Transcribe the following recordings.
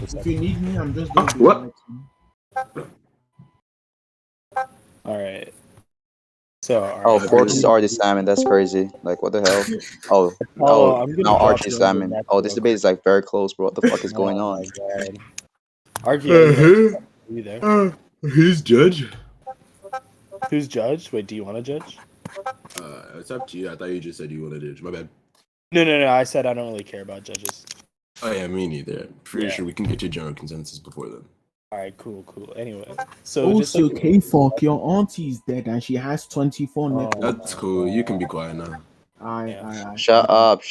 If you need me, I'm just Huh? gonna be What? right. All right. So Oh, I Forks is believe. already slamming. That's crazy. Like, what the hell? Oh, Apollo, oh, I'm gonna now drop Archie's you into the slamming. next Oh, this real debate quick. is like very close, bro. What the fuck is going Oh on? my god. Archie, Uh-huh. are you there? Who's judge? Who's judge? Wait, do you want to judge? It's up to you. I thought you just said you wanted to judge. My bad. No. I said I don't really care about judges. Oh yeah, me neither. Pretty Yeah. sure we can get to general consensus before then. All right, cool. Anyway, so just Also, like K Fuck, your auntie's dead and she has 24 Oh, nipples. That's cool. You can be quiet now. yeah. Shut up,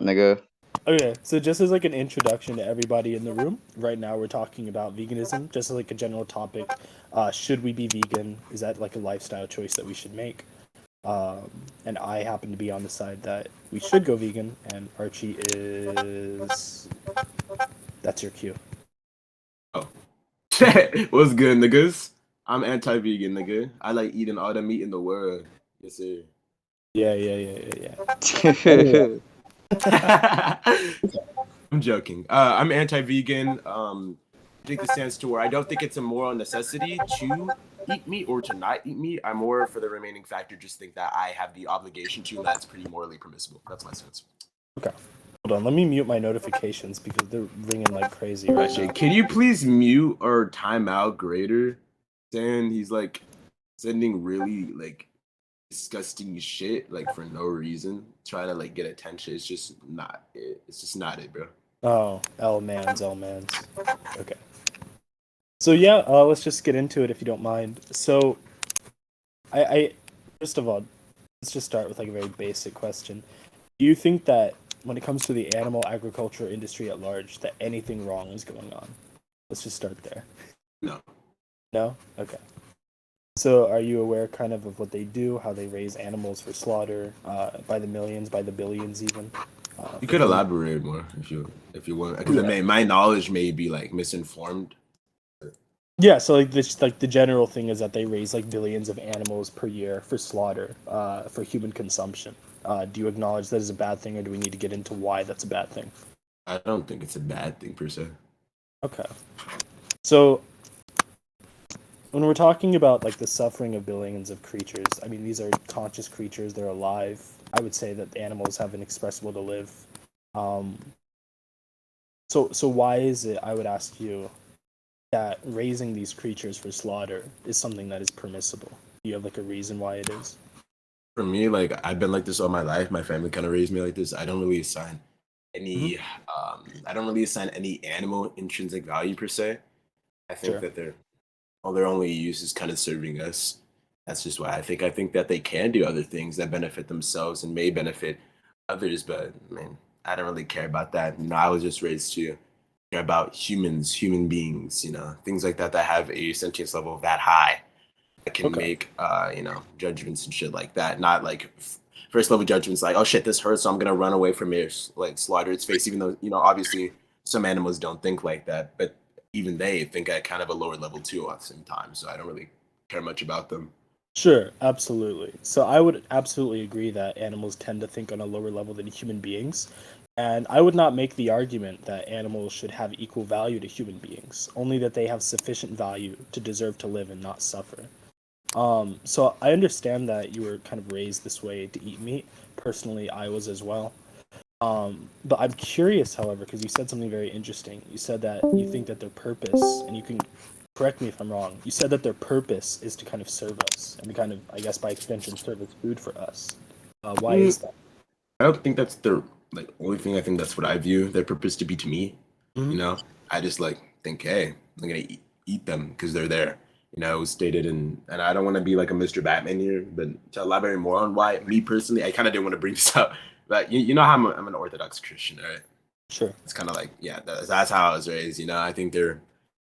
nigga. Okay, so just as like an introduction to everybody in the room, right now we're talking about veganism, just as like a general topic. Should we be vegan? Is that like a lifestyle choice that we should make? And I happen to be on the side that we should go vegan, and Archie is. That's your cue. Oh. What's good, niggas? I'm anti-vegan, nigga. I like eating all the meat in the world. Yes, sir. Yeah. I'm joking. I'm anti-vegan. I think the stance to where I don't think it's a moral necessity to eat meat or to not eat meat. I'm more for the remaining factor. Just think that I have the obligation to, and that's pretty morally permissible. That's my stance. Okay. Hold on, let me mute my notifications because they're ringing like crazy right Actually, now. can you please mute or timeout Grader? Saying he's like sending really like disgusting shit like for no reason, trying to like get attention. It's just not it. It's just not it, bro. Oh, L-mans. Okay. So yeah, let's just get into it if you don't mind. So, I first of all, let's just start with like a very basic question. Do you think that when it comes to the animal agriculture industry at large, that anything wrong is going on? Let's just start there. No. No? Okay. So, are you aware kind of what they do, how they raise animals for slaughter, by the millions, by the billions, even? You could elaborate more if you want, because my knowledge may be like misinformed. Yeah, so like this, like the general thing is that they raise like billions of animals per year for slaughter, for human consumption. Do you acknowledge that is a bad thing, or do we need to get into why that's a bad thing? I don't think it's a bad thing per se. Okay. So when we're talking about like the suffering of billions of creatures, I mean these are conscious creatures, they're alive. I would say that animals have an expressible to live. Um, so why is it, I would ask you, that raising these creatures for slaughter is something that is permissible? Do you have like a reason why it is? For me, like I've been like this all my life. My family kind of raised me like this. I don't really assign any I don't really assign any animal intrinsic value per se. I think Sure. that their only use is kind of serving us. That's just why I think that they can do other things that benefit themselves and may benefit others, but I mean, I don't really care about that. You know, I was just raised to care about humans, human beings, you know, things like that that have a sentience level that high that can Okay. make you know, judgments and shit like that. Not like first level judgments like, oh shit, this hurts, so I'm gonna run away from it, like slaughter its face, even though, you know, obviously some animals don't think like that, but even they think at kind of a lower level too at the same time. So I don't really care much about them. Sure, absolutely. So I would absolutely agree that animals tend to think on a lower level than human beings. And I would not make the argument that animals should have equal value to human beings, only that they have sufficient value to deserve to live and not suffer. So I understand that you were kind of raised this way to eat meat. Personally, I was as well. But I'm curious, however, because you said something very interesting. You said that you think that their purpose, and you can correct me if I'm wrong, you said that their purpose is to kind of serve us, and to kind of, I guess by extension, serve as food for us. Why is that? I don't think that's the like only thing. I think that's what I view their purpose to be to me. You Mhm. know, I just like think, hey, I'm gonna eat them because they're there. You know, it was stated in, and I don't want to be like a Mr. Batman here, but to elaborate more on why, me personally, I kind of didn't want to bring this up, but you know how I'm an Orthodox Christian, right? Sure. It's kind of like, yeah, that's how I was raised. You know, I think they're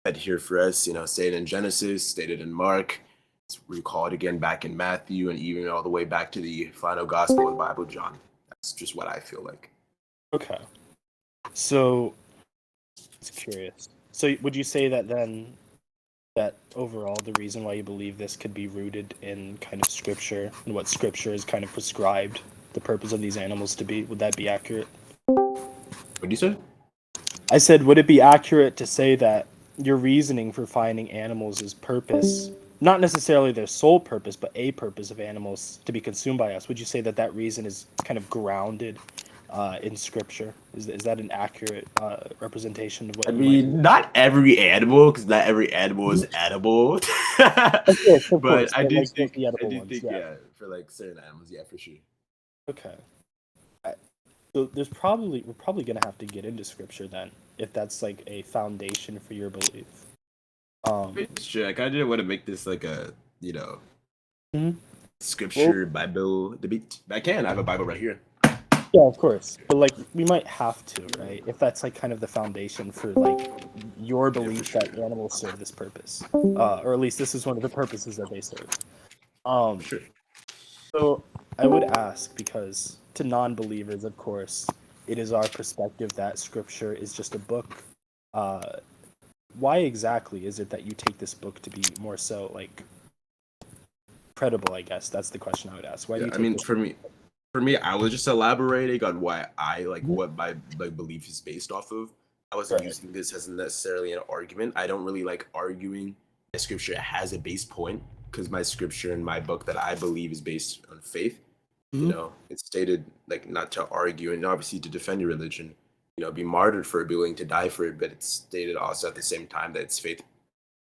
fed here for us. You know, stated in Genesis, stated in Mark, it's recalled again back in Matthew, and even all the way back to the final Gospel of the Bible, John. That's just what I feel like. Okay. So, it's curious. So, would you say that then, that overall the reason why you believe this could be rooted in kind of scripture and what scripture is kind of prescribed the purpose of these animals to be? Would that be accurate? What do you say? I said, would it be accurate to say that your reasoning for finding animals is purpose, not necessarily their sole purpose, but a purpose of animals to be consumed by us? Would you say that that reason is kind of grounded in scripture? Is that an accurate representation of what I you might mean, not every animal, because not every animal is edible. Of course, But I but do like think, the I edible do ones, think, yeah. yeah, for like certain animals, yeah, for sure. Okay. So we're probably gonna have to get into scripture then, if that's like a foundation for your belief. It's true. I kind of didn't want to make this like a, you know, Mhm. scripture Bible debate. I can. I have a Bible right here. Yeah, of course. But like we might have to, right? If that's like kind of the foundation for like your belief that animals serve this purpose. Or at least this is one of the purposes that they serve. Um Sure. so I would ask, because to non-believers, of course, it is our perspective that scripture is just a book. Uh why exactly is it that you take this book to be more so like credible, I guess? That's the question I would ask. Why do Yeah. you I take mean, this? for me, I was just elaborating on why I like what my like belief is based off of. I wasn't Right. using this as necessarily an argument. I don't really like arguing that scripture has a base point because my scripture in my book that I believe is based on faith. You Mhm. know, it's stated like not to argue and obviously to defend your religion. You know, be martyred for it, be willing to die for it. But it's stated also at the same time that it's faith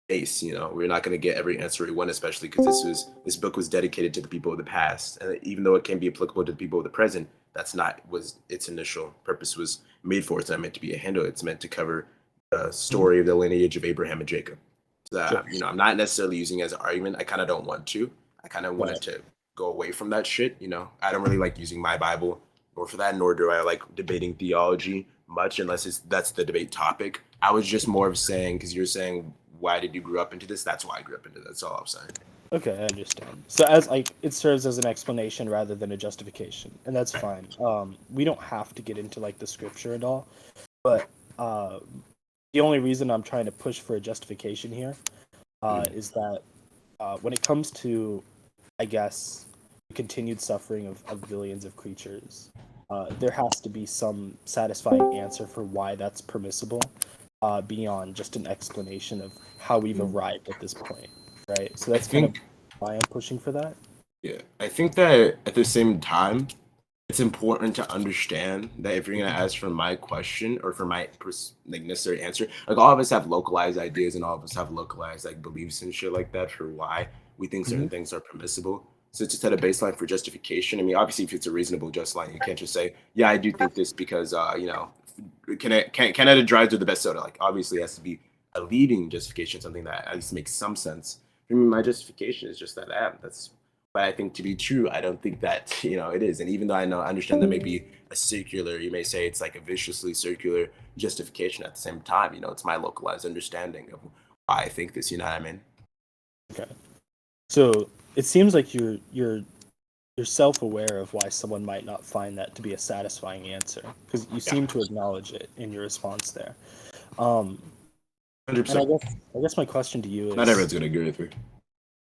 base. You know, we're not going to get every answer we want, especially because this book was dedicated to the people of the past, and even though it can be applicable to the people of the present, that's not was its initial purpose was made for. It's not meant to be a handle. It's meant to cover the Mhm. story of the lineage of Abraham and Jacob. So Sure. that, you know, I'm not necessarily using it as an argument. I kind of don't want to. I kind of wanted Right. to go away from that shit. You know, I don't really like using my Bible, nor for that, nor do I like debating theology much, unless that's the debate topic. I was just more of saying because you're saying why did you grow up into this? That's why I grew up into this. That's all I'm saying. Okay, I understand. So as like it serves as an explanation rather than a justification, and that's fine. We don't have to get into like the scripture and all, but uh, the only reason I'm trying to push for a justification here is that when it comes to, I guess, the continued suffering of billions of creatures, there has to be some satisfying answer for why that's permissible, beyond just an explanation of how we've arrived at this point, right? So I that's kind of think, why I'm pushing for that. yeah, I think that at the same time, it's important to understand that if you're gonna ask for my question or for my like necessary answer, like all of us have localized ideas and all of us have localized like beliefs and shit like that for why we think certain Mhm. things are permissible. So to set a baseline for justification, I mean, obviously, if it's a reasonable just line, you can't just say, "Yeah, I do think this because you know, Canada Dry do the best soda." Like, obviously, it has to be a leading justification, something that at least makes some sense. For me, my justification is just that that's but I think to be true, I don't think that you know it is. And even though I understand that may be a circular, you may say it's like a viciously circular justification. At the same time, you know, it's my localized understanding of why I think this. You know what I mean? Okay. So it seems like you're self-aware of why someone might not find that to be a satisfying answer, because you Yeah, seem to acknowledge it in your response there. Um, hundred and I percent. guess I guess my question to you Not is, everyone's gonna agree with me.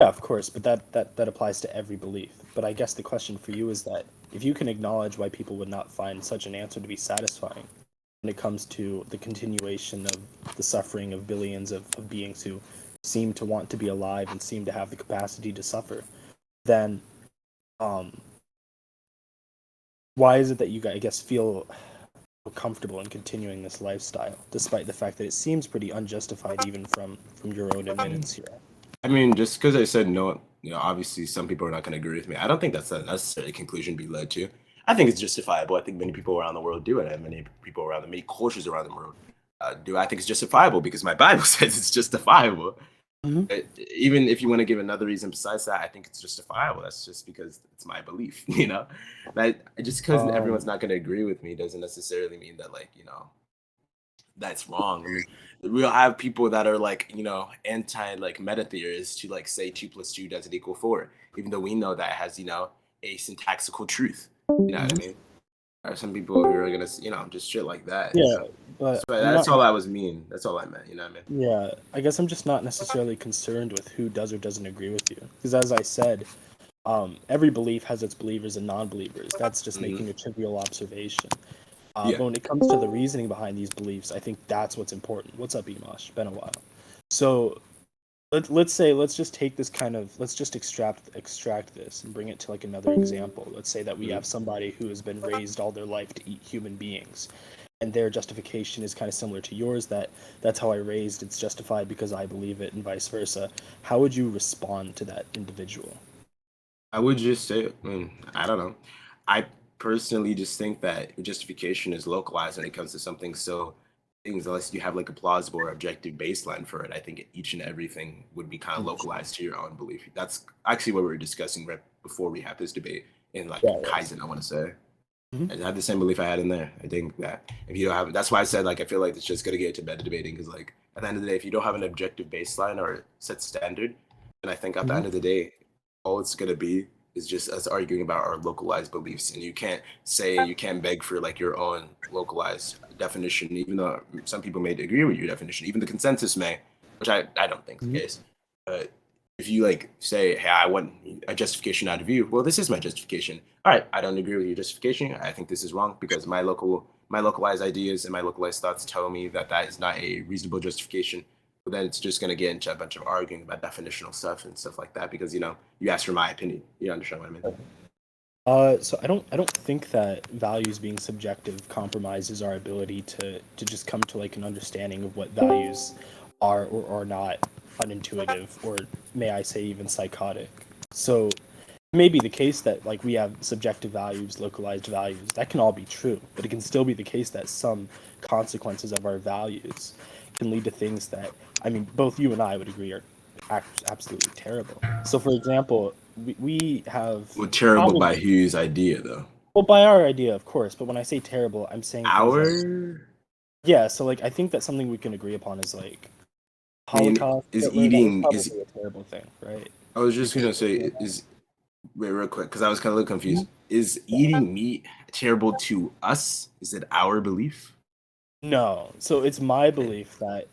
yeah, of course, but that applies to every belief. But I guess the question for you is that if you can acknowledge why people would not find such an answer to be satisfying when it comes to the continuation of the suffering of billions of beings who seem to want to be alive and seem to have the capacity to suffer, then um, why is it that you, I guess, feel comfortable in continuing this lifestyle, despite the fact that it seems pretty unjustified, even from your own admittance here? I mean, just because I said no, you know, obviously some people are not gonna agree with me. I don't think that's a necessary conclusion to be led to. I think it's justifiable. I think many people around the world do it, and many people around many cultures around the world do. I think it's justifiable because my Bible says it's justifiable. Mhm. Even if you want to give another reason besides that, I think it's justifiable. That's just because it's my belief, you know. That just because everyone's Um, not going to agree with me doesn't necessarily mean that, like, you know, that's wrong. I mean, we'll have people that are like, you know, anti like meta theorists to like say 2 + 2 doesn't equal 4, even though we know that has, you know, a syntactical truth. You know what I mhm. mean? There are some people who are gonna, you know, just shit like that. You Yeah, know, but so I'm that's not. all I was mean. That's all I meant. You know what I mean? Yeah, I guess I'm just not necessarily concerned with who does or doesn't agree with you, because as I said, every belief has its believers and non-believers. That's just Mhm. making a trivial observation. But when it comes to the reasoning behind these beliefs, I think that's what's important. What's up, Emash? Been a while. So let's just take this let's just extract this and bring it to like another example. Let's say that we have somebody who has been raised all their life to eat human beings, and their justification is kind of similar to yours, that that's how I raised, it's justified because I believe it, and vice versa. How would you respond to that individual? I would just say, I don't know. I personally just think that justification is localized when it comes to something. So things, unless you have like a plausible or objective baseline for it, I think each and everything would be kind of localized to your own belief. That's actually what we were discussing right before we had this debate in like Kaizen, I want to say. I had the same belief I had in there. I think that if you don't have, that's why I said like I feel like it's just gonna get to bed debating, because like at the end of the day, if you don't have an objective baseline or set standard, then I think at the end of the day, all it's gonna be is just us arguing about our localized beliefs, and you can't beg for like your own localized definition, even though some people may agree with your definition, even the consensus may, which I don't think is the case. But if you like say, hey, I want a justification out of you, well, this is my justification. All right, I don't agree with your justification. I think this is wrong because my localized ideas and my localized thoughts tell me that that is not a reasonable justification. But then it's just going to get into a bunch of arguing about definitional stuff and stuff like that because, you know, you asked for my opinion. You understand what I mean? So I don't think that values being subjective compromises our ability to just come to like an understanding of what values are or are not unintuitive, or may I say even psychotic. So it may be the case that like we have subjective values, localized values, that can all be true, but it can still be the case that some consequences of our values can lead to things that, I mean, both you and I would agree are absolutely terrible. So for example, we have terrible by whose idea though? Well, by our idea, of course, but when I say terrible, I'm saying yeah. So like I think that something we can agree upon is like Holocaust. Is Hitler, eating is a terrible thing, right? I was just gonna say wait real quick because I was kind of a little confused. Is eating meat terrible to us? Is it our belief? No. So it's my belief that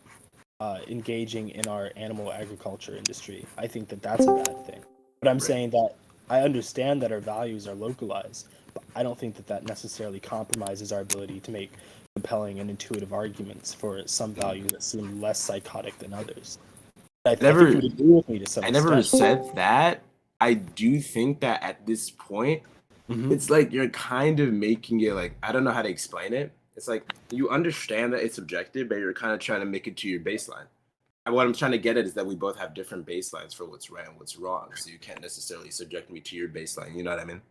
engaging in our animal agriculture industry, I think that that's a bad thing. But I'm saying that I understand that our values are localized, but I don't think that that necessarily compromises our ability to make compelling and intuitive arguments for some values that seem less psychotic than others. I think you would agree with me to some extent. I never said that. I do think that at this point, it's like you're kind of making it like, I don't know how to explain it. It's like you understand that it's subjective, but you're kind of trying to make it to your baseline. And what I'm trying to get at is that we both have different baselines for what's right and what's wrong. So you can't necessarily subject me to your baseline. You know what I mean?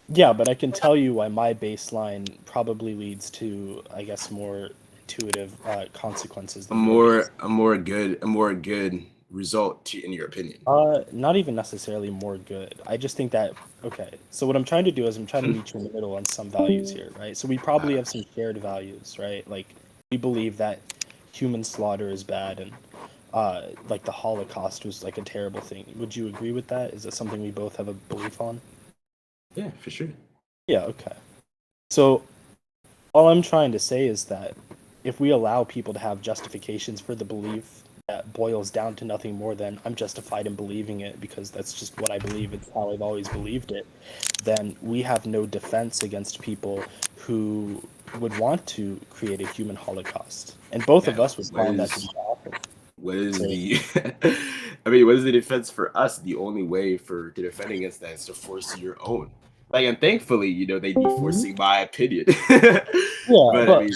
Yeah, but I can tell you why my baseline probably leads to, I guess, more intuitive consequences. A more good result in your opinion. Not even necessarily more good. I just think that, okay, so what I'm trying to do is I'm trying to meet you in the middle on some values here, right? So we probably have some shared values, right? Like we believe that human slaughter is bad, and like the Holocaust was like a terrible thing. Would you agree with that? Is that something we both have a belief on? Yeah, for sure. Yeah, okay. So all I'm trying to say is that if we allow people to have justifications for the belief that boils down to nothing more than I'm justified in believing it because that's just what I believe, it's how I've always believed it, then we have no defense against people who would want to create a human Holocaust. And both of us would find that to be awful. What is the I mean, what is the defense for us? The only way to defend against that is to force your own. Like, and thankfully, you know, they'd be forcing my opinion. But I mean,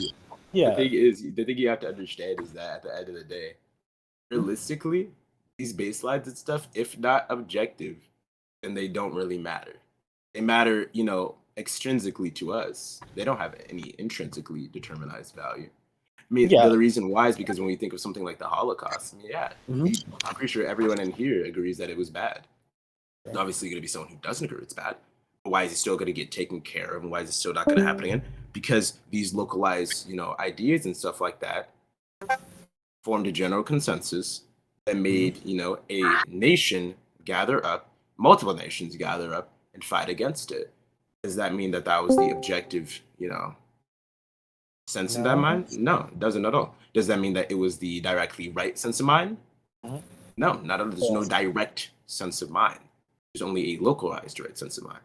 the thing you have to understand is that at the end of the day, realistically, these baselines and stuff, if not objective, then they don't really matter. They matter, you know, extrinsically to us. They don't have any intrinsically determinized value. I mean, the reason why is because when we think of something like the Holocaust, I'm pretty sure everyone in here agrees that it was bad. There's obviously going to be someone who doesn't agree it's bad. But why is it still going to get taken care of, and why is it still not going to happen again? Because these localized, you know, ideas and stuff like that formed a general consensus that made, you know, a nation gather up, multiple nations gather up and fight against it. Does that mean that that was the objective, you know, sense in that mind? No, it doesn't at all. Does that mean that it was the directly right sense of mind? No, not at all. There's no direct sense of mind. There's only a localized right sense of mind.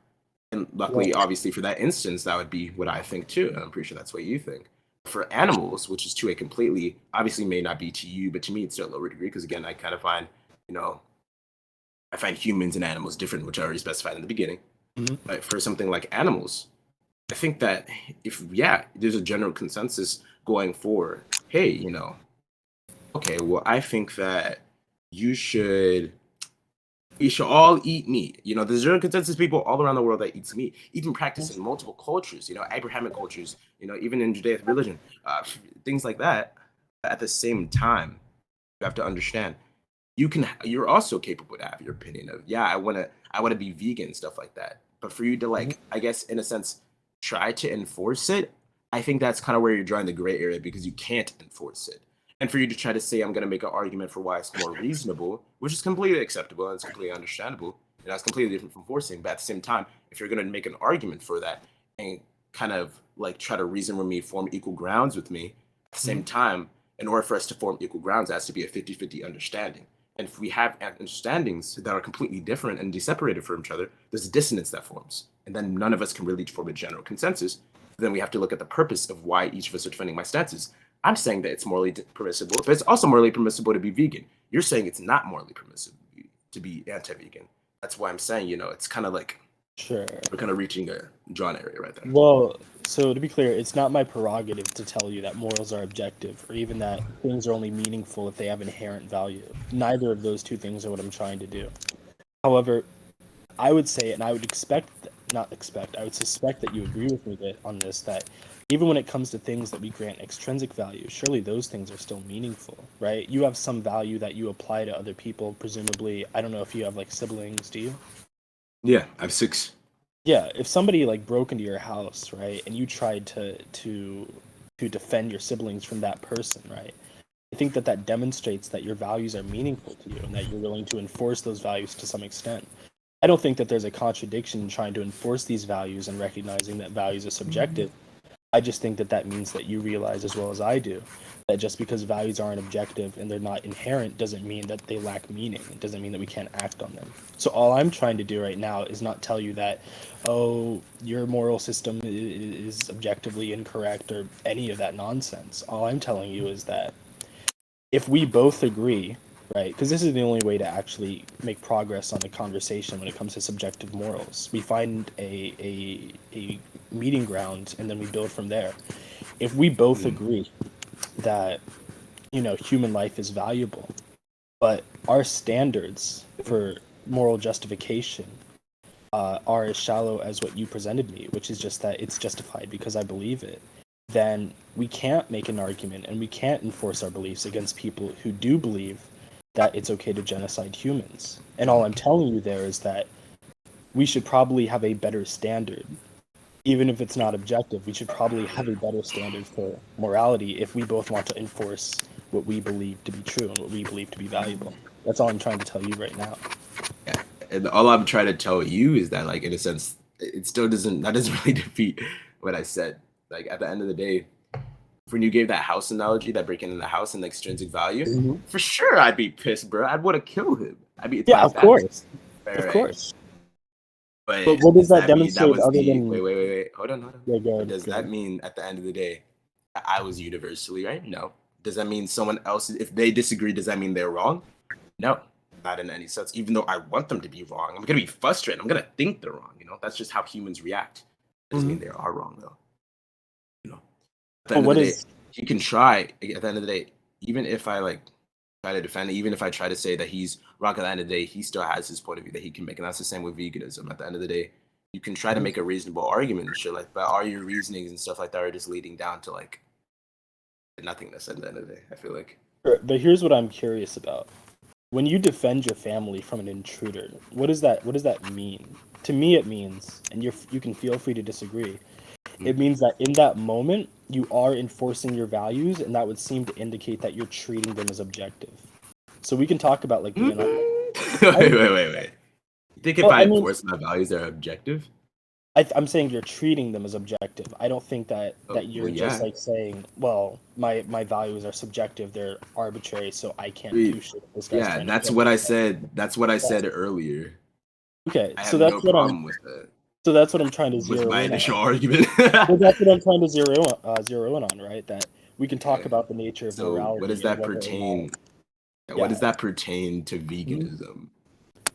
And luckily, obviously, for that instance, that would be what I think too. And I'm pretty sure that's what you think. For animals, which is to a completely, obviously may not be to you, but to me, it's to a lower degree. Because again, I kind of find, I find humans and animals different, which I already specified in the beginning. Mhm. But for something like animals, I think that there's a general consensus going for, hey, okay, well, I think that you should we should all eat meat. There's general consensus people all around the world that eats meat, even practice in multiple cultures, Abrahamic cultures, even in Judaic religion, things like that. At the same time, you have to understand you're also capable to have your opinion of, I want to be vegan, stuff like that. But for you to I guess in a sense try to enforce it, I think that's kind of where you're drawing the gray area because you can't enforce it. And for you to try to say I'm going to make an argument for why it's more reasonable, which is completely acceptable and it's completely understandable, and that's completely different from forcing. But at the same time, if you're going to make an argument for that and kind of try to reason with me, form equal grounds with me, at the same time, in order for us to form equal grounds, it has to be a 50-50 understanding. And if we have understandings that are completely different and separated from each other, there's a dissonance that forms. And then none of us can really form a general consensus. Then we have to look at the purpose of why each of us are defending my stances. I'm saying that it's morally permissible, but it's also morally permissible to be vegan. You're saying it's not morally permissible to be anti-vegan. That's why I'm saying, it's kind of like Sure. we're kind of reaching a drawn area right there. Well, so to be clear, it's not my prerogative to tell you that morals are objective or even that things are only meaningful if they have inherent value. Neither of those two things are what I'm trying to do. However, I would say, and I would I would suspect that you agree with me on this, that even when it comes to things that we grant extrinsic value, surely those things are still meaningful, right? You have some value that you apply to other people, presumably. I don't know if you have siblings, do you? Yeah, I have 6. Yeah, if somebody broke into your house, right, and you tried to defend your siblings from that person, right? I think that demonstrates that your values are meaningful to you and that you're willing to enforce those values to some extent. I don't think that there's a contradiction in trying to enforce these values and recognizing that values are subjective. I just think that means that you realize, as well as I do, that just because values aren't objective and they're not inherent doesn't mean that they lack meaning. It doesn't mean that we can't act on them. So all I'm trying to do right now is not tell you that, oh, your moral system is objectively incorrect or any of that nonsense. All I'm telling you is that if we both agree, right, because this is the only way to actually make progress on the conversation when it comes to subjective morals. We find a meeting ground and then we build from there. If we both agree that human life is valuable, but our standards for moral justification are as shallow as what you presented me, which is just that it's justified because I believe it, then we can't make an argument and we can't enforce our beliefs against people who do believe that it's okay to genocide humans. And all I'm telling you there is that we should probably have a better standard. Even if it's not objective, we should probably have a better standard for morality if we both want to enforce what we believe to be true and what we believe to be valuable. That's all I'm trying to tell you right now. Yeah. And all I'm trying to tell you is that, in a sense, it still doesn't really defeat what I said. At the end of the day, when you gave that house analogy, that breaking in the house and the extrinsic value, for sure I'd be pissed, bro. I'd want to kill him. Of course. Of course. But what does that mean demonstrate other than... Wait. Hold on. Yeah, go ahead, Does that mean at the end of the day, I was universally right? No. Does that mean someone else, if they disagree, does that mean they're wrong? No, not in any sense. Even though I want them to be wrong, I'm going to be frustrated. I'm going to think they're wrong. That's just how humans react. Doesn't mean they are wrong, though. At the end of the day, he can try. At the end of the day, even if I try to defend it, even if I try to say that he's wrong, at the end of the day, he still has his point of view that he can make, and that's the same with veganism. At the end of the day, you can try to make a reasonable argument and shit but all your reasonings and stuff like that are just leading down to nothingness at the end of the day. I feel like. But here's what I'm curious about: when you defend your family from an intruder, what does that mean? To me, it means, and you can feel free to disagree. It means that in that moment, you are enforcing your values, and that would seem to indicate that you're treating them as objective. So we can talk about Wait. You think if I enforce my values, they're objective? I'm saying you're treating them as objective. I don't think that you're just saying, well, my values are subjective, they're arbitrary, so I can't do shit. That's what I said. That's what I said earlier. Okay, I so have that's no problem with that. So that's what I'm trying to Was zero my in initial on. argument. Well, that's what I'm trying to zero in on, right? That we can talk Yeah. about the nature of So morality. what does and that whether or pertain? not- What Yeah. does that pertain to veganism?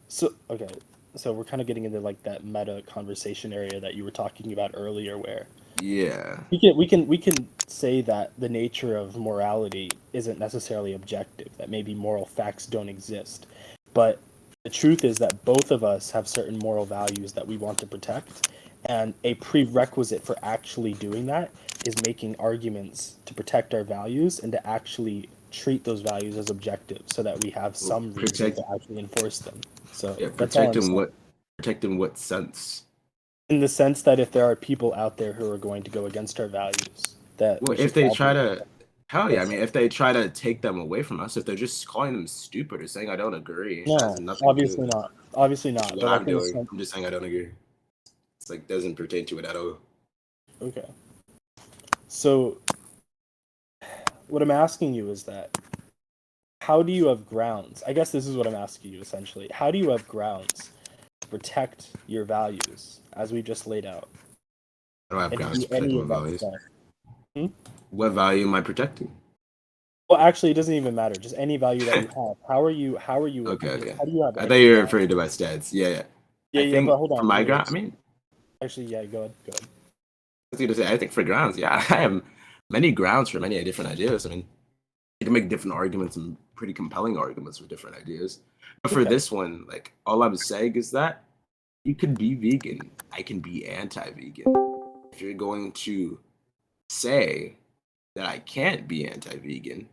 So okay, so we're kind of getting into like that meta conversation area that you were talking about earlier, where Yeah. we can say that the nature of morality isn't necessarily objective. That maybe moral facts don't exist, but the truth is that both of us have certain moral values that we want to protect, and a prerequisite for actually doing that is making arguments to protect our values and to actually treat those values as objective, so that we have some reason to actually enforce them. So Yeah, that's all I'm protect in saying. what? Protect in what sense? In the sense that if there are people out there who are going to go against our values, that Well, we if should they try probably. to, hell yeah, I That's mean, if they try to take them away from us, if they're just calling them stupid or saying I don't agree, that has no, nothing to do obviously with not. Obviously not. what But I'm like in a doing. sense, I'm just saying I don't agree. It's like doesn't pertain to it at all. okay. So what I'm asking you is that how do you have grounds? I guess this is what I'm asking you essentially. How do you have grounds to protect your values as we just laid out I don't have and grounds do to protect any my of that values. stuff? What value am I protecting? Well, actually, it doesn't even matter. Just any value that you have. How are you? Okay. How do you have I thought any you were grounds? referring to my stats. Yeah. Yeah, I yeah, think but hold for on. my Wait, ground, I wait. mean, Actually, yeah, go ahead. Go ahead. I was going to say, I think for grounds, yeah, I have many grounds for many different ideas. I mean, you can make different arguments and pretty compelling arguments for different ideas. But for Okay. this one, like, all I'm saying is that you can be vegan. I can be anti-vegan. If you're going to say that I can't be anti-vegan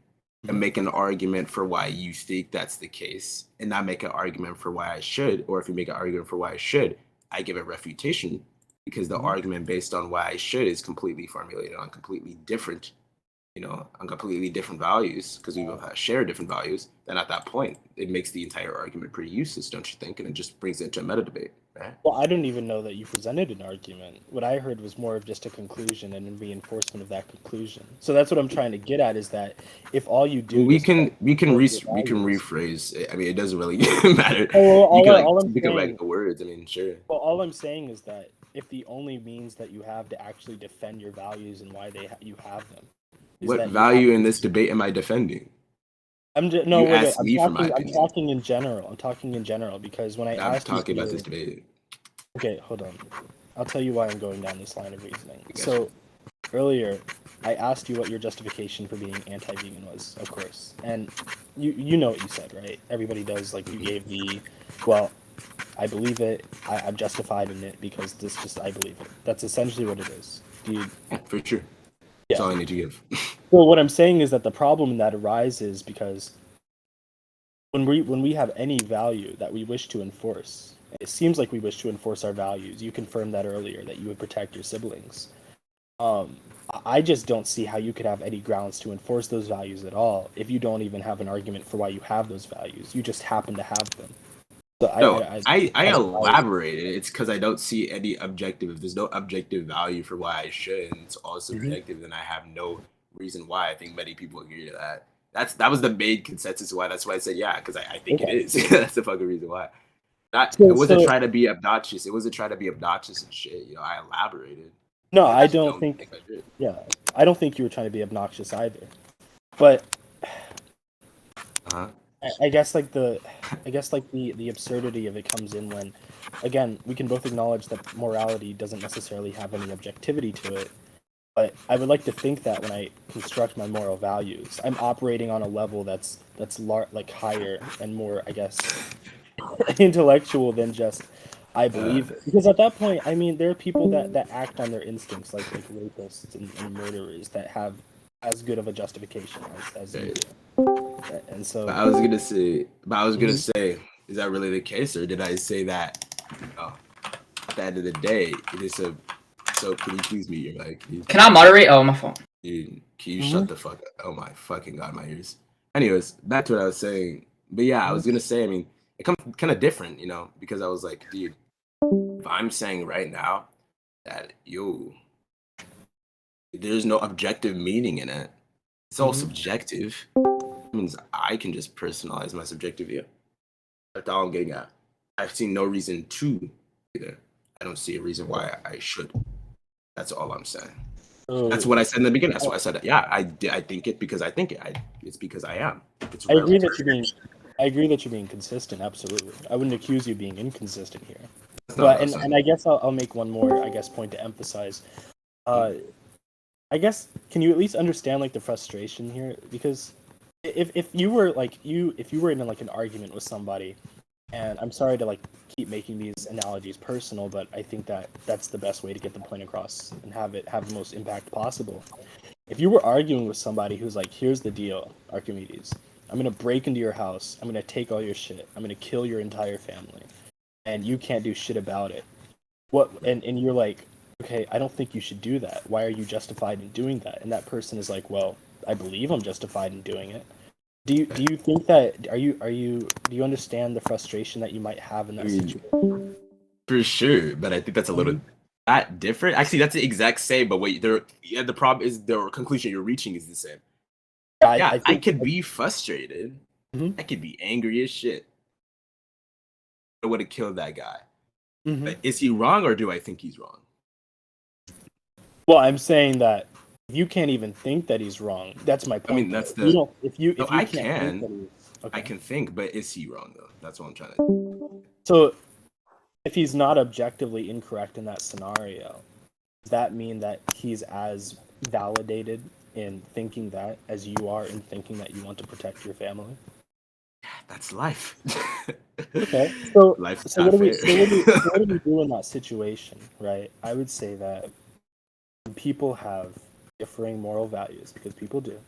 and make an argument for why you think that's the case, and not make an argument for why I should, or if you make an argument for why I should, I give a refutation because the argument based on why I should is completely formulated on completely different, on completely different values because we both share different values. Then at that point, it makes the entire argument pretty useless, don't you think? And it just brings it into a meta debate, right? Well, I don't even know that you presented an argument. What I heard was more of just a conclusion and a reinforcement of that conclusion. So that's what I'm trying to get at is that if all you do Well, we is can enforce your we can values- rephrase it. I mean, it doesn't really matter. Oh, You can all I'm you can saying, write the words. I mean, sure. well, all I'm saying is that if the only means that you have to actually defend your values and why you have them is What that you value have in to. this debate am I defending? No, You wait. asked me for my I'm opinion. talking in general. I'm talking in general because when I I'm asked you talking about for this debate. okay, hold on. I'll tell you why I'm going down this line of reasoning. I got So earlier, I asked you what your justification for being anti-vegan was, of course, and you know what you said, right? Everybody does. Like you gave the, well, I believe it. I'm justified in it because I believe it. That's essentially what it is. Yeah, for sure. Yeah. That's all I need to give. Well, what I'm saying is that the problem that arises because when we have any value that we wish to enforce, it seems like we wish to enforce our values. You confirmed that earlier that you would protect your siblings. I just don't see how you could have any grounds to enforce those values at all if you don't even have an argument for why you have those values. You just happen to have them. So No, I elaborated. It's because I don't see any objective. If there's no objective value for why I should, and it's all subjective, then I have no reason why. I think many people agree to that. That was the main consensus why. That's why I said yeah, because I think it is. That's the fucking reason why. It wasn't trying to be obnoxious. It wasn't trying to be obnoxious and shit. I elaborated. No, I I just don't think. I did. Yeah, I don't think you were trying to be obnoxious either. But Uh-huh. I guess like the absurdity of it comes in when, again, we can both acknowledge that morality doesn't necessarily have any objectivity to it. But I would like to think that when I construct my moral values, I'm operating on a level that's like higher and more, I guess, intellectual than just I believe it. Because at that point, I mean, there are people that act on their instincts, like rapists and murderers, that have as good of a justification as you do. And so But I was gonna say, is that really the case, or did I say that? At the end of the day, it is a. So can you please mute your mic? Can I moderate? Oh, my phone. Dude, can you shut the fuck up? Oh my fucking god, my ears. Anyways, back to what I was saying. But yeah, I was gonna say, I mean, it comes kind of different, because I was like, dude, if I'm saying right now that there's no objective meaning in it, it's all subjective. It means I can just personalize my subjective view. That's all I'm getting at. I've seen no reason to either. I don't see a reason why I should. That's all I'm saying. So, That's what I said in the beginning. That's why I said, yeah, I think it because I think it. It's because I am. It's I agree that relative. you're being. I agree that you're being consistent. Absolutely, I wouldn't accuse you of being inconsistent here. That's not But what I'm saying. and I guess I'll make one more point to emphasize. I guess can you at least understand like the frustration here? Because if you were if you were in like an argument with somebody, and I'm sorry to like keep making these analogies personal, but I think that that's the best way to get the point across and have it have the most impact possible. If you were arguing with somebody who's like, here's the deal, Archimedes, I'm gonna break into your house, I'm gonna take all your shit, I'm gonna kill your entire family, and you can't do shit about it. What and you're like, okay, I don't think you should do that. Why are you justified in doing that? And that person is like, well, I believe I'm justified in doing it. Do you think that do you understand the frustration that you might have in that situation? For sure, but I think that's a little that different. Actually, that's the exact same. But wait, the problem is the conclusion you're reaching is the same. Yeah, I think could be frustrated. Mhm. I could be angry as shit. I would have killed that guy. Mhm. But is he wrong or do I think he's wrong? Well, I'm saying that if you can't even think that he's wrong, that's my point. I mean, that's though. You the. don't if you No, if you I can't can. think that he's okay. I can think, but is he wrong though? That's what I'm trying to. So if he's not objectively incorrect in that scenario, does that mean that he's as validated in thinking that as you are in thinking that you want to protect your family? That's life. Okay. So Life is so not what do we fair. what do we do in that situation, right? I would say that when people have differing moral values, because people do,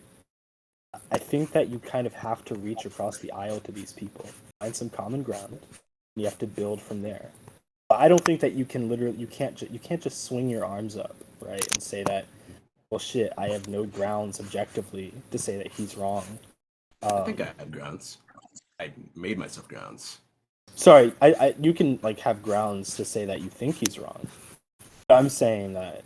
I think that you kind of have to reach across the aisle to these people, find some common ground, and you have to build from there. But I don't think that you can literally you can't just swing your arms up, right, and say that, well, shit, I have no grounds objectively to say that he's wrong. I think I have grounds. I made myself grounds. Sorry, I you can like have grounds to say that you think he's wrong. But I'm saying that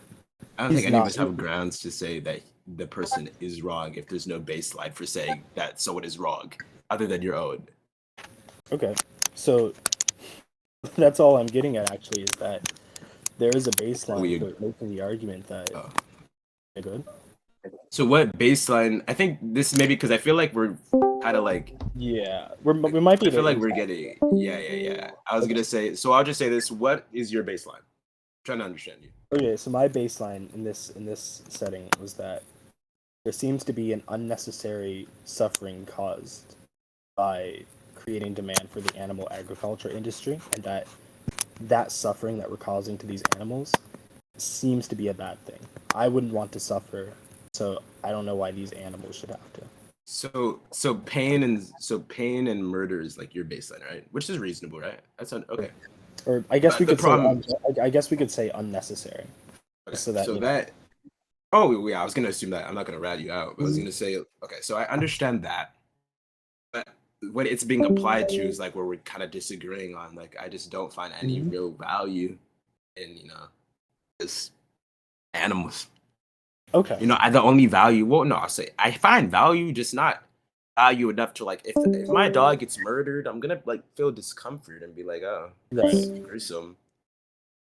I don't he's think any of not. us have grounds to say that the person is wrong if there's no baseline for saying that someone is wrong other than your own. Okay, so that's all I'm getting at actually is that there is a baseline for making the argument that. Good. So what baseline? I think this maybe because I feel like we're kind of like Yeah, we might be. I feel like we're getting yeah. I was gonna say so. I'll just say this. What is your baseline? I'm trying to understand you. Okay, so my baseline in this setting was that there seems to be an unnecessary suffering caused by creating demand for the animal agriculture industry, and that suffering that we're causing to these animals seems to be a bad thing. I wouldn't want to suffer, so I don't know why these animals should have to. So pain and murder is like your baseline, right? Which is reasonable, right? That's okay. Or I guess But we the could problem- say I guess we could say unnecessary. Okay, So that, oh yeah, I was gonna assume that. I'm not gonna rat you out, but I was gonna say okay. So I understand that, but what it's being applied to is like where we're kind of disagreeing on. Like I just don't find any real value in this animals. Okay. The only value. Well, no, I'll say I find value, just not value enough to like if my dog gets murdered, I'm gonna like feel discomfort and be like, oh, it's gruesome.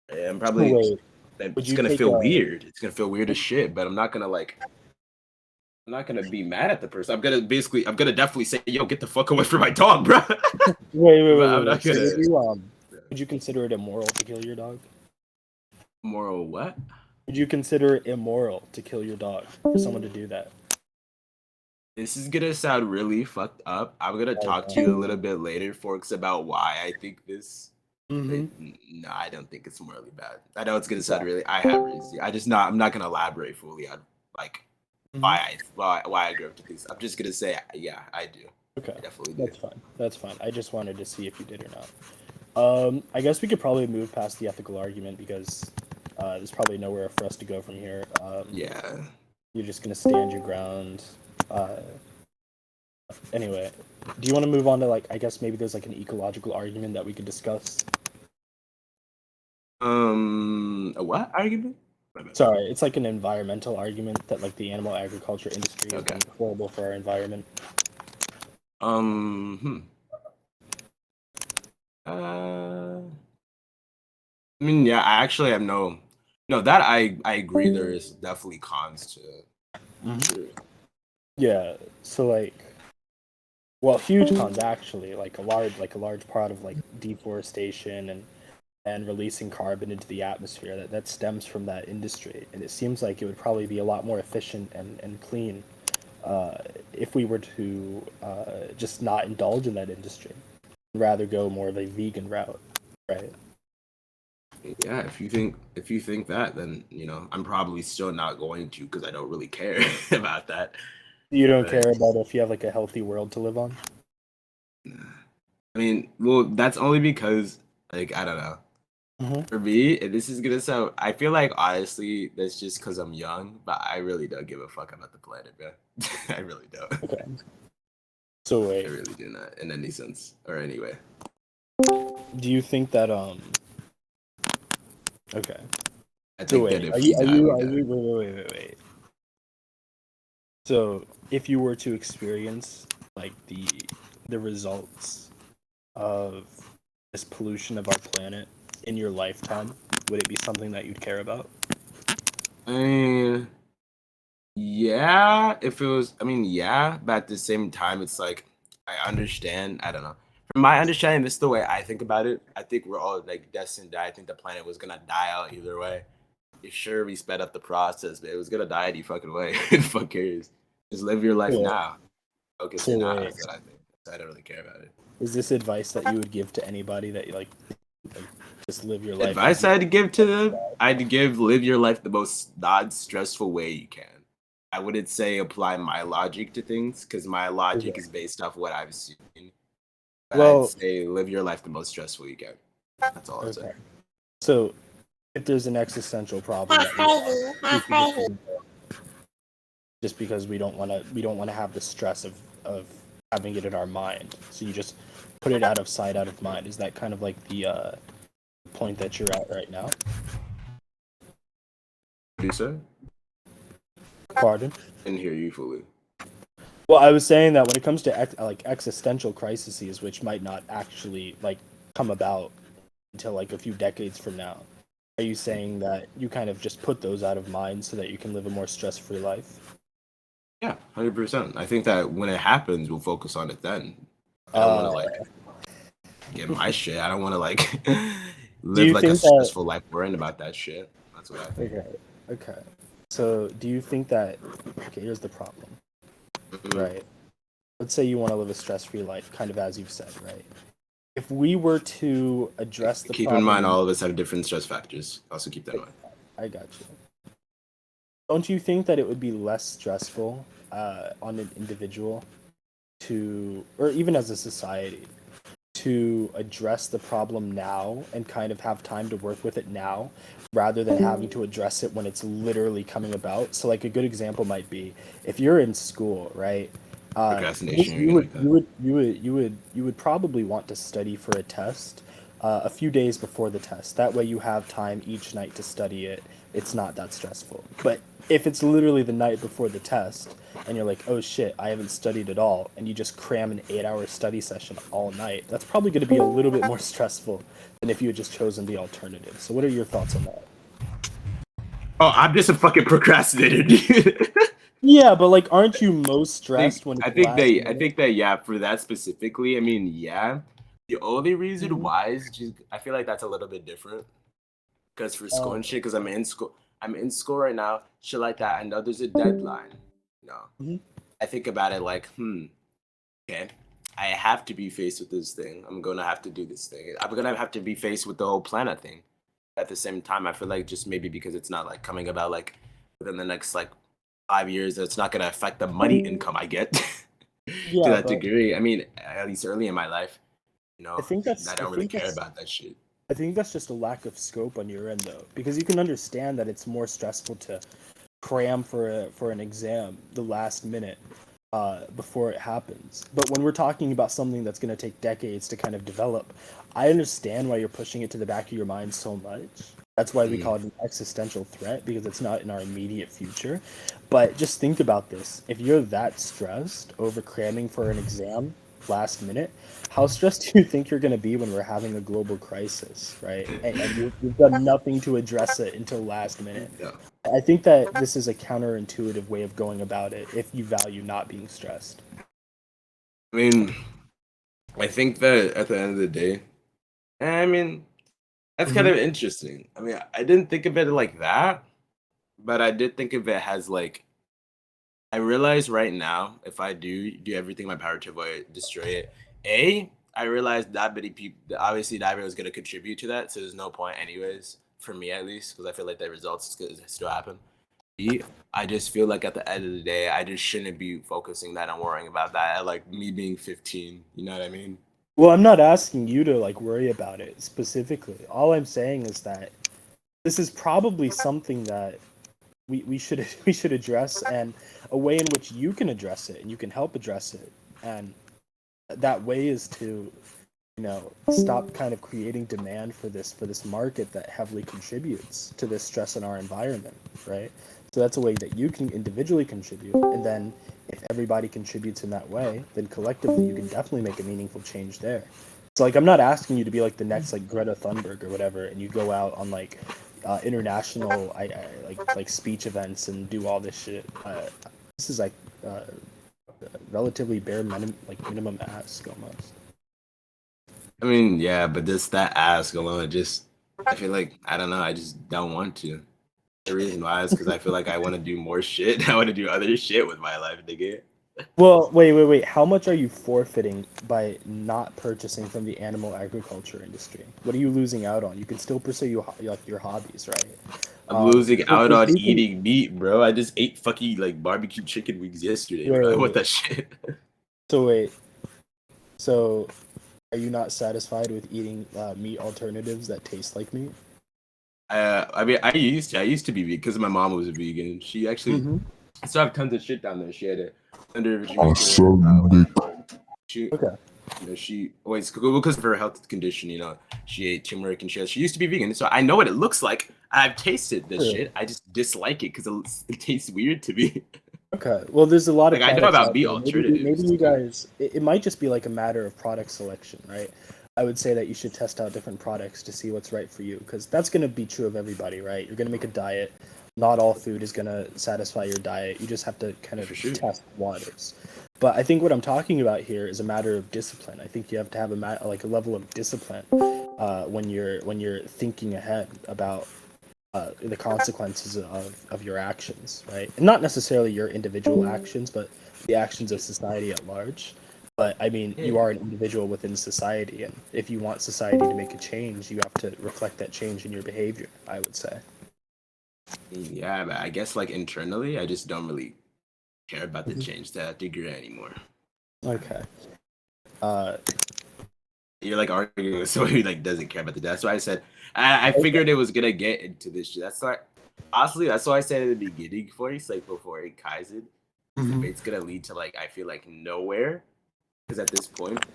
And I'm probably Wait, it's gonna feel weird. It's gonna feel weird as shit. But I'm not gonna be mad at the person. I'm gonna definitely say, yo, get the fuck away from my dog, bro. Wait. I'm not gonna. Would you consider it immoral to kill your dog? Moral what? Would you consider it immoral to kill your dog for someone to do that? This is gonna sound really fucked up. I'm gonna talk to you a little bit later, Forks, about why I think this. No, I don't think it's morally bad. I know it's gonna sound really. I have reasons. I'm not gonna elaborate fully on like why I agree with this. I'm just gonna say, yeah, I do. Okay, I definitely do. That's fine. I just wanted to see if you did or not. I guess we could probably move past the ethical argument because there's probably nowhere for us to go from here. Yeah. You're just gonna stand your ground. Anyway, do you want to move on to like? I guess maybe there's like an ecological argument that we could discuss. A what argument? Sorry, it's like an environmental argument that like the animal agriculture industry is horrible for our environment. I mean, yeah, I actually have no, that I agree there is definitely cons to it. Mhm. Yeah. So like, well, huge cons actually. Like a large part of like deforestation and releasing carbon into the atmosphere that stems from that industry. And it seems like it would probably be a lot more efficient and clean if we were to just not indulge in that industry, rather go more of a vegan route, right? Yeah, if you think that, then I'm probably still not going to because I don't really care about that. You don't But care about if you have like a healthy world to live on. I mean, well, that's only because like I don't know. Mm-hmm. For me, and this is gonna sound, I feel like honestly, that's just because I'm young, but I really don't give a fuck about the planet, bro. I really don't. Okay. So I wait, really do not in any sense or any way. do you think that Okay. I So think that wait, if we die, we are die. you wait. So if you were to experience like the results of this pollution of our planet in your lifetime, would it be something that you'd care about? I mean, yeah, if it was, I mean, yeah, but at the same time, it's like I understand. I don't know. From my understanding, this is the way I think about it. I think we're all like destined to die. I think the planet was gonna die out either way. If sure we sped up the process, but it was gonna die any fucking way. Who the fuck cares? Just live your life Yeah. now. Focus So in now. wait, That's what I think. I don't really care about it. is this advice that you would give to anybody that you like just live your life as Advice you I'd give to them, I'd give live your life the most non-stressful way you can. I wouldn't say apply my logic to things because my logic Okay. is based off what I've seen. But I'd Well, say live your life the most stressful you can. That's all I'd say. okay. So if there's an existential problem that we could just ignore just because we don't want to have the stress of having it in our mind. So you just put it out of sight, out of mind. Is that kind of like the point that you're at right now? Producer, Pardon? didn't hear you fully. Well, I was saying that when it comes to like existential crises, which might not actually like come about until like a few decades from now, are you saying that you kind of just put those out of mind so that you can live a more stress-free life? Yeah, 100%. I think that when it happens, we'll focus on it then. I don't want Uh, to like get my shit. I don't want to like do live you like a think that stressful life worrying about that shit. That's what I think. Okay. Okay. So, do you think that? Okay, here's the problem. Right. Let's say you want to live a stress-free life, kind of as you've said, right? If we were to address the Keep in mind, problem, all of us have different stress factors. Also, keep that in mind. I got you. Don't you think that it would be less stressful on an individual to, or even as a society, to address the problem now and kind of have time to work with it now rather than having to address it when it's literally coming about? So like a good example might be if you're in school, right? Procrastination, or anything like that. You would probably want to study for a test a few days before the test. That way you have time each night to study it. It's not that stressful. But if it's literally the night before the test and you're like, oh shit, I haven't studied at all, and you just cram an 8 hour study session all night, that's probably going to be a little bit more stressful than if you had just chosen the alternative. So, what are your thoughts on that? Oh, I'm just a fucking procrastinator, dude. Yeah, but like, aren't you most stressed when it's last I minute? think that yeah, for that specifically, I mean, yeah. The only reason Mhm. why is just I feel like that's a little bit different because for school and shit, because I'm in school right now, shit like that. I know there's a deadline. You know, Mhm. I think about it like, okay, I have to be faced with this thing. I'm gonna have to do this thing. I'm gonna have to be faced with the whole planet thing. At the same time, I feel like just maybe because it's not like coming about like within the next like 5 years, it's not gonna affect the money income I get to Yeah, that but degree. I mean, at least early in my life, I think I that's I don't really think care that's about that shit. I think that's just a lack of scope on your end though, because you can understand that it's more stressful to cram for an exam the last minute before it happens. But when we're talking about something that's going to take decades to kind of develop, I understand why you're pushing it to the back of your mind so much. That's why we Mm. call it an existential threat because it's not in our immediate future. But just think about this: if you're that stressed over cramming for an exam, last minute, how stressed do you think you're going to be when we're having a global crisis, right? And you've done nothing to address it until last minute. Yeah. I think that this is a counterintuitive way of going about it if you value not being stressed. I mean, I think that at the end of the day, I mean, that's kind of interesting. I mean, I didn't think of it like that, but I did think of it as like I realize right now, if I do everything in my power to avoid destroy it, I realize that many people, obviously, that everyone's going to contribute to that, so there's no point, anyways, for me at least, because I feel like the results is going to still happen. B, I just feel like at the end of the day, I just shouldn't be focusing that and worrying about that. At like me being 15, you know what I mean? Well, I'm not asking you to like worry about it specifically. All I'm saying is that this is probably something that we should we should address, and a way in which you can address it and you can help address it, and that way is to stop kind of creating demand for this market that heavily contributes to this stress in our environment, right? So that's a way that you can individually contribute, and then if everybody contributes in that way, then collectively you can definitely make a meaningful change there. So like I'm not asking you to be like the next like Greta Thunberg or whatever, and you go out on like international like speech events and do all this shit. This is like relatively minimum ask almost. I mean, yeah, but that ask alone, I feel like, I don't know, I just don't want to. The reason why is because I feel like I want to do more shit. I want to do other shit with my life, nigga. Well, wait. How much are you forfeiting by not purchasing from the animal agriculture industry? What are you losing out on? You can still pursue your hobbies, right? I'm losing out on people- eating meat, bro. I just ate fucking like barbecue chicken wings yesterday, bro. I want that shit. So are you not satisfied with eating meat alternatives that taste like meat? I mean, I used to be vegan because my mom was a vegan. She actually, I still have tons of shit down there. She had a under she, Okay. you know, she always because of her health condition. You know, she ate turmeric and shit. She used to be vegan, so I know what it looks like. I've tasted this shit. I just dislike it because it tastes weird to me. Okay. Well, there's a lot of I know products about out meat there. alternatives. Maybe you guys. It might just be like a matter of product selection, right? I would say that you should test out different products to see what's right for you, because that's going to be true of everybody, right? You're going to make a diet. Not all food is going to satisfy your diet. You just have to kind of test waters. But I think what I'm talking about here is a matter of discipline. I think you have to have a level of discipline when you're thinking ahead about the consequences of your actions, right? And not necessarily your individual actions, but the actions of society at large. But I mean, you are an individual within society, and if you want society to make a change, you have to reflect that change in your behavior, I would say. Yeah, but I guess like internally, I just don't really care about the change to that degree anymore. Okay. You're like arguing with somebody who like doesn't care about the. That's why I said I figured it was gonna get into this shit. That's why, honestly, that's why I said at the beginning for you, like before it Kaizen, it's gonna lead to like I feel like nowhere, because at this point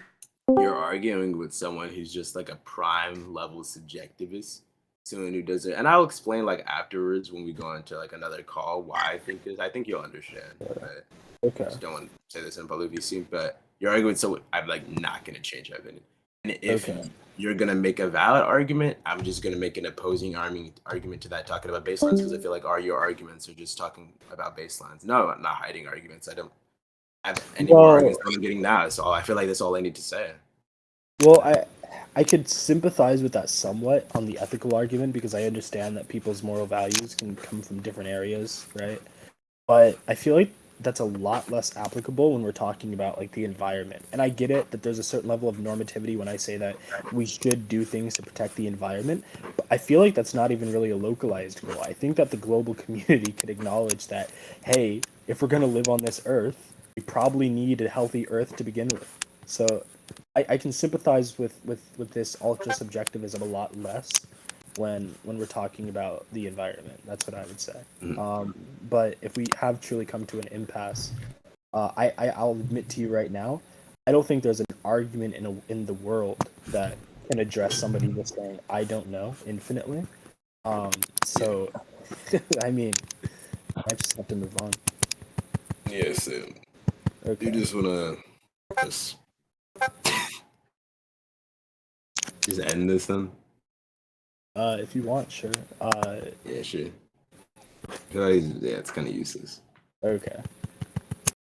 you're arguing with someone who's just like a prime level subjectivist, someone who doesn't. And I'll explain like afterwards when we go into like another call why I think this. I think you'll understand. But Okay. I just don't want to say this in public, but you're arguing with someone. I'm like not gonna change my opinion. And if you're gonna make a valid argument, I'm just gonna make an opposing argument to that, talking about baselines, because I feel like all your arguments are just talking about baselines. No, I'm not hiding arguments. I don't have any more arguments than I'm getting now. That's all. I feel like that's all I need to say. Well, I could sympathize with that somewhat on the ethical argument, because I understand that people's moral values can come from different areas, right? But I feel like that's a lot less applicable when we're talking about like the environment. And I get it that there's a certain level of normativity when I say that we should do things to protect the environment, but I feel like that's not even really a localized goal. I think that the global community could acknowledge that, hey, if we're going to live on this earth, we probably need a healthy earth to begin with. So I can sympathize with this ultra subjectivism a lot less when we're talking about the environment. That's what I would say. But if we have truly come to an impasse, I'll admit to you right now, I don't think there's an argument in the world that can address somebody just saying I don't know infinitely. So I mean, I just have to move on. Yes, Okay. you just wanna just Just end this then. If you want, sure. Yeah, sure. I feel like, yeah, it's kind of useless. Okay.